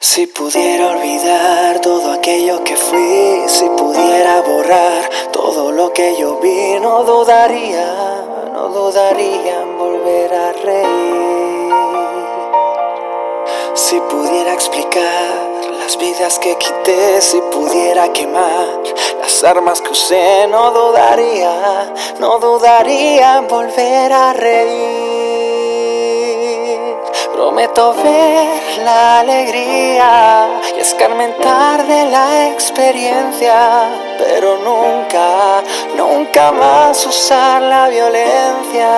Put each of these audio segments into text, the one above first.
Si pudiera olvidar todo aquello que fui, si pudiera borrar todo lo que yo vi, no dudaría en volver a reír. Si pudiera explicar las vidas que quité, si pudiera quemar las armas que usé, no dudaría en volver a reír. Prometo ver la alegría y escarmentar de la experiencia, pero nunca más usar la violencia.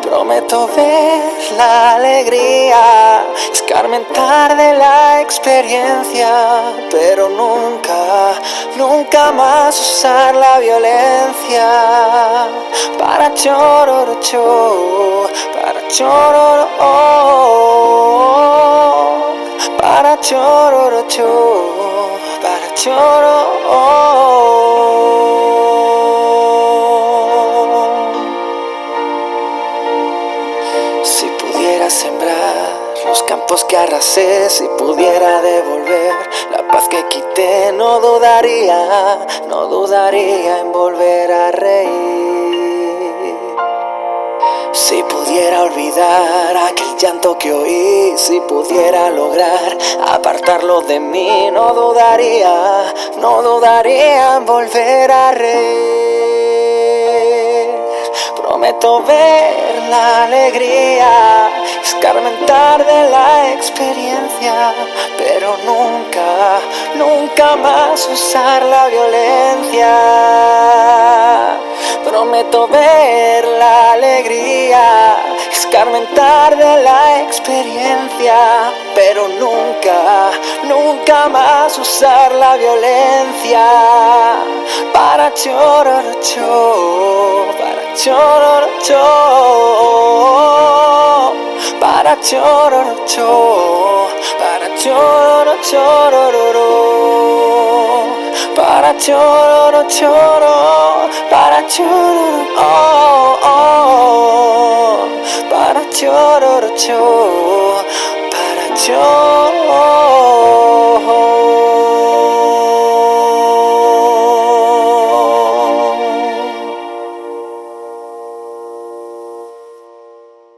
Prometo ver la alegría, escarmentar de la experiencia, pero nunca más usar la violencia. Para chororocho, para chororo, para chororocho, para chororo. Si pudiera sembrar los campos que arrasé, si pudiera devolver la paz que quité, no dudaría en volver a reír. Si pudiera olvidar aquel llanto que oí, si pudiera lograr apartarlo de mí, no dudaría en volver a reír. Prometo ver la alegría, escarmentar de la experiencia, pero nunca más usar la violencia. Prometo ver la alegría, escarmentar de la experiencia, pero nunca más usar la violencia. Para chororocho, para chororocho, para chororocho, para chororocho, para chororocho, para chororocho, para chororocho, para chororocho.